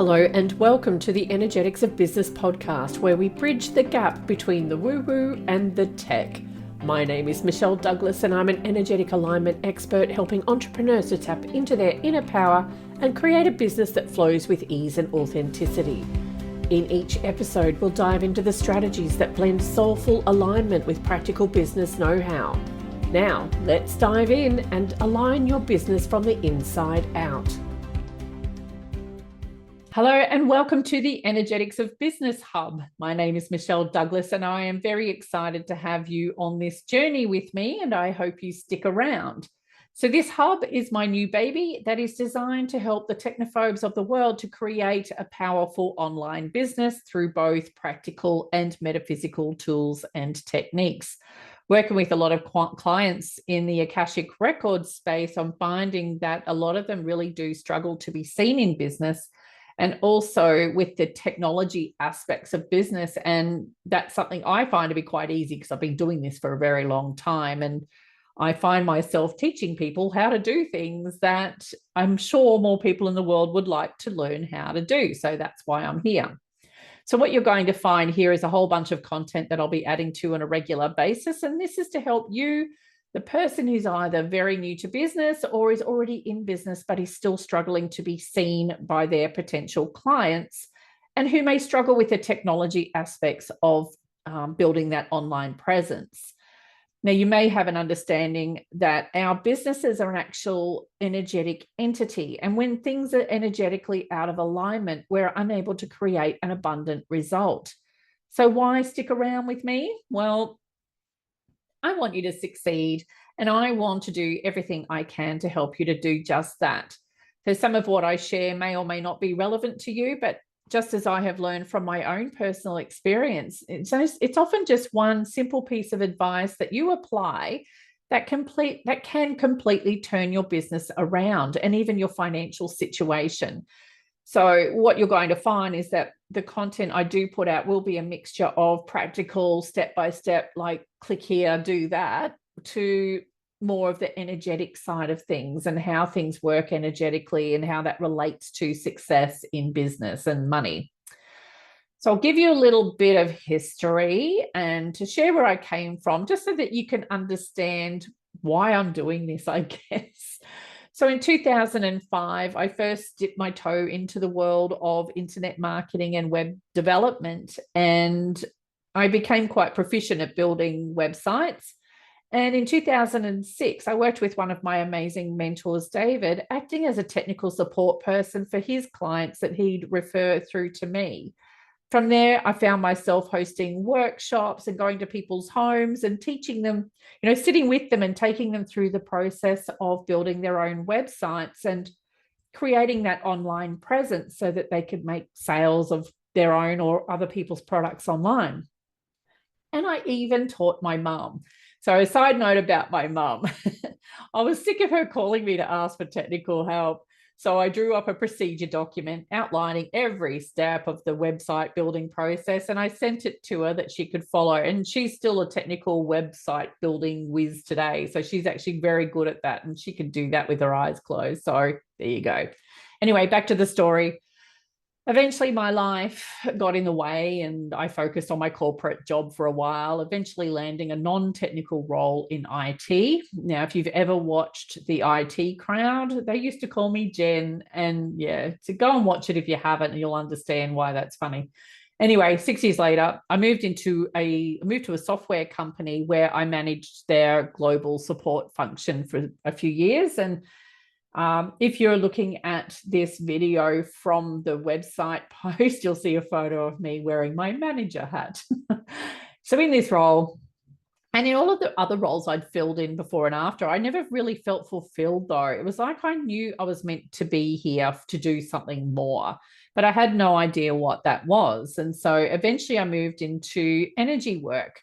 Hello and welcome to the Energetics of Business podcast, where we bridge the gap between the woo-woo and the tech. My name is Michelle Douglas and I'm an energetic alignment expert helping entrepreneurs to tap into their inner power and create a business that flows with ease and authenticity. In each episode, we'll dive into the strategies that blend soulful alignment with practical business know-how. Now, let's dive in and align your business from the inside out. Hello and welcome to the Energetics of Business Hub. My name is Michelle Douglas and I am very excited to have you on this journey with me, and I hope you stick around. So this hub is my new baby that is designed to help the technophobes of the world to create a powerful online business through both practical and metaphysical tools and techniques. Working with a lot of clients in the Akashic Records space, I'm finding that a lot of them really do struggle to be seen in business, and also with the technology aspects of business. And that's something I find to be quite easy because I've been doing this for a very long time. And I find myself teaching people how to do things that I'm sure more people in the world would like to learn how to do. So that's why I'm here. So what you're going to find here is a whole bunch of content that I'll be adding to on a regular basis. And this is to help you, the person who's either very new to business or is already in business, but is still struggling to be seen by their potential clients, and who may struggle with the technology aspects of building that online presence. Now, you may have an understanding that our businesses are an actual energetic entity. And when things are energetically out of alignment, we're unable to create an abundant result. So why stick around with me? Well, I want you to succeed, and I want to do everything I can to help you to do just that. So some of what I share may or may not be relevant to you, but just as I have learned from my own personal experience, it's often just one simple piece of advice that you apply that can completely turn your business around and even your financial situation. So what you're going to find is that the content I do put out will be a mixture of practical step-by-step, like click here, do that, to more of the energetic side of things and how things work energetically and how that relates to success in business and money. So I'll give you a little bit of history and to share where I came from, just so that you can understand why I'm doing this, I guess. So in 2005, I first dipped my toe into the world of internet marketing and web development, and I became quite proficient at building websites. And in 2006, I worked with one of my amazing mentors, David, acting as a technical support person for his clients that he'd refer through to me. From there, I found myself hosting workshops and going to people's homes and teaching them, sitting with them and taking them through the process of building their own websites and creating that online presence so that they could make sales of their own or other people's products online. And I even taught my mum. So a side note about my mum, I was sick of her calling me to ask for technical help. So I drew up a procedure document outlining every step of the website building process, and I sent it to her that she could follow. And she's still a technical website building whiz today. So she's actually very good at that, and she can do that with her eyes closed. So there you go. Anyway, back to the story. Eventually, my life got in the way and I focused on my corporate job for a while, eventually landing a non-technical role in IT. Now, if you've ever watched the IT Crowd, they used to call me Jen. And yeah, so go and watch it if you haven't, and you'll understand why that's funny. Anyway, 6 years later, I moved to a software company where I managed their global support function for a few years. And if you're looking at this video from the website post, you'll see a photo of me wearing my manager hat. So in this role, and in all of the other roles I'd filled in before and after, I never really felt fulfilled, though. It was like I knew I was meant to be here to do something more, but I had no idea what that was. And so eventually I moved into energy work.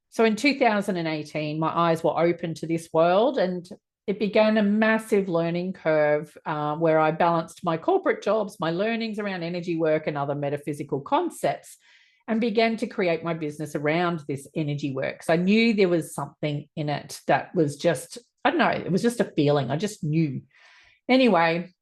So in 2018, my eyes were open to this world, and it began a massive learning curve where I balanced my corporate jobs, my learnings around energy work and other metaphysical concepts, and began to create my business around this energy work. So I knew there was something in it that was just, I don't know, it was just a feeling. I just knew. Anyway,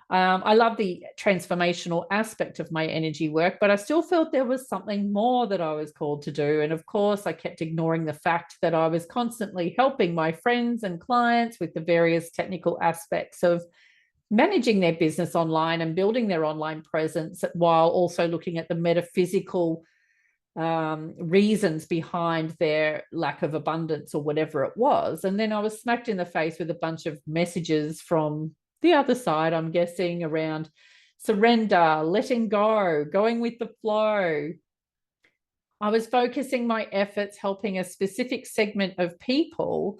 I love the transformational aspect of my energy work, but I still felt there was something more that I was called to do. And of course, I kept ignoring the fact that I was constantly helping my friends and clients with the various technical aspects of managing their business online and building their online presence, while also looking at the metaphysical reasons behind their lack of abundance or whatever it was. And then I was smacked in the face with a bunch of messages from the other side, I'm guessing, around surrender, letting go, going with the flow. I was focusing my efforts helping a specific segment of people,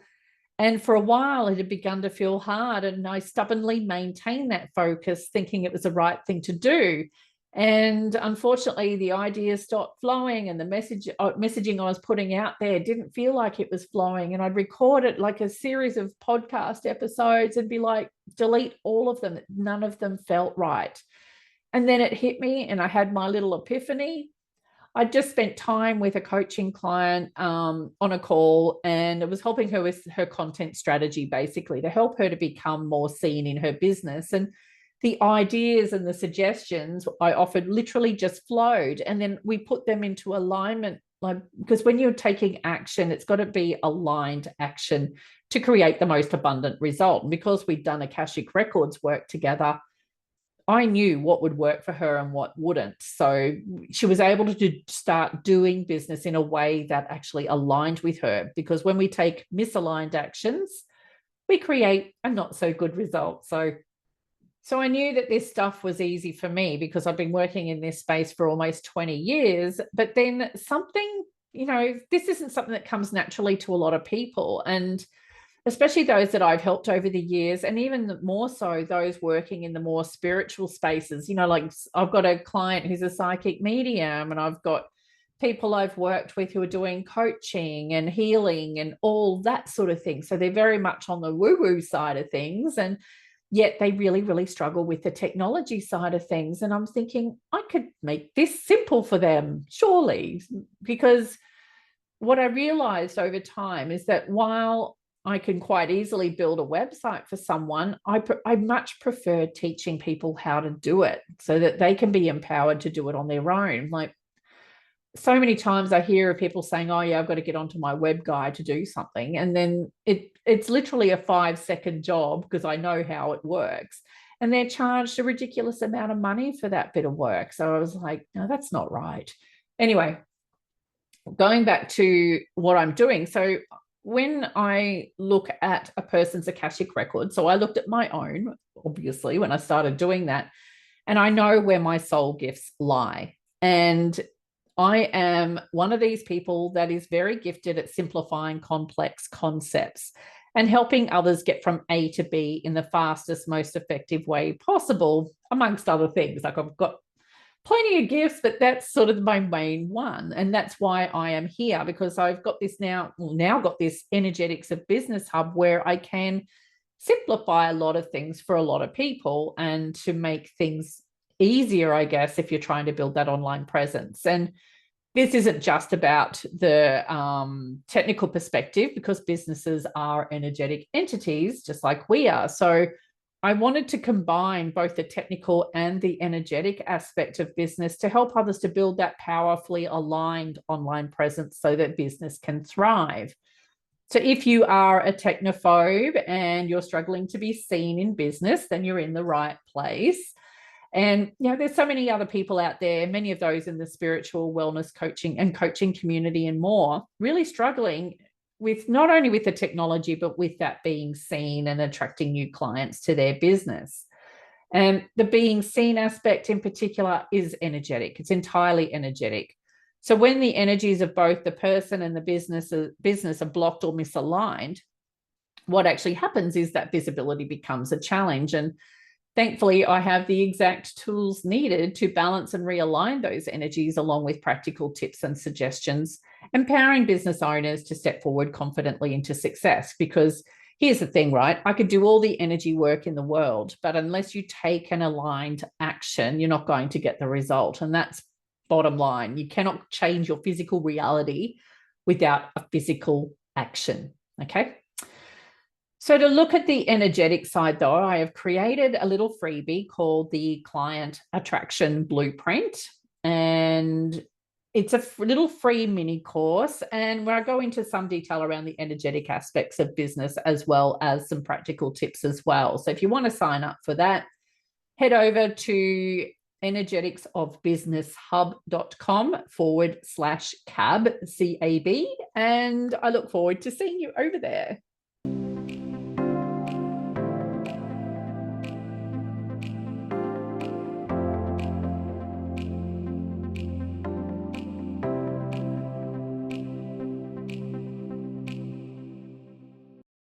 and for a while it had begun to feel hard, and I stubbornly maintained that focus thinking it was the right thing to do. And unfortunately, the ideas stopped flowing, and the messaging I was putting out there didn't feel like it was flowing. And I'd record it like a series of podcast episodes and be like, delete all of them. None of them felt right. And then it hit me, and I had my little epiphany. I just spent time with a coaching client on a call, and it was helping her with her content strategy, basically, to help her to become more seen in her business. And the ideas and the suggestions I offered literally just flowed, and then we put them into alignment. Like, because when you're taking action, it's got to be aligned action to create the most abundant result. And because we'd done Akashic Records work together, I knew what would work for her and what wouldn't. So she was able to start doing business in a way that actually aligned with her, because when we take misaligned actions, we create a not so good result. So I knew that this stuff was easy for me because I've been working in this space for almost 20 years. But then something, this isn't something that comes naturally to a lot of people. And especially those that I've helped over the years, and even more so those working in the more spiritual spaces. Like I've got a client who's a psychic medium, and I've got people I've worked with who are doing coaching and healing and all that sort of thing. So they're very much on the woo-woo side of things, and yet they really, really struggle with the technology side of things. And I'm thinking, I could make this simple for them, surely, because what I realized over time is that while I can quite easily build a website for someone, I much prefer teaching people how to do it so that they can be empowered to do it on their own. Like, so many times I hear of people saying, oh yeah, I've got to get onto my web guy to do something. And then it's literally a 5-second job because I know how it works. And they're charged a ridiculous amount of money for that bit of work. So I was like, no, that's not right. Anyway, going back to what I'm doing. So when I look at a person's Akashic record, so I looked at my own, obviously, when I started doing that, and I know where my soul gifts lie. And I am one of these people that is very gifted at simplifying complex concepts and helping others get from A to B in the fastest, most effective way possible, amongst other things. Like, I've got plenty of gifts, but that's sort of my main one. And that's why I am here, because I've got this now got this Energetics of Business Hub where I can simplify a lot of things for a lot of people and to make things easier, I guess, if you're trying to build that online presence. And this isn't just about the technical perspective, because businesses are energetic entities just like we are. So I wanted to combine both the technical and the energetic aspect of business to help others to build that powerfully aligned online presence so that business can thrive. So if you are a technophobe and you're struggling to be seen in business, then you're in the right place. And there's so many other people out there, many of those in the spiritual wellness coaching and coaching community and more, really struggling with not only with the technology, but with that being seen and attracting new clients to their business. And the being seen aspect in particular is energetic. It's entirely energetic. So when the energies of both the person and the business are blocked or misaligned, what actually happens is that visibility becomes a challenge. And thankfully, I have the exact tools needed to balance and realign those energies, along with practical tips and suggestions, empowering business owners to step forward confidently into success. Because here's the thing, right? I could do all the energy work in the world, but unless you take an aligned action, you're not going to get the result. And that's bottom line. You cannot change your physical reality without a physical action, okay? So to look at the energetic side, though, I have created a little freebie called the Client Attraction Blueprint. And it's a little free mini course, and where I go into some detail around the energetic aspects of business as well as some practical tips as well. So if you want to sign up for that, head over to energeticsofbusinesshub.com/CAB, CAB, and I look forward to seeing you over there.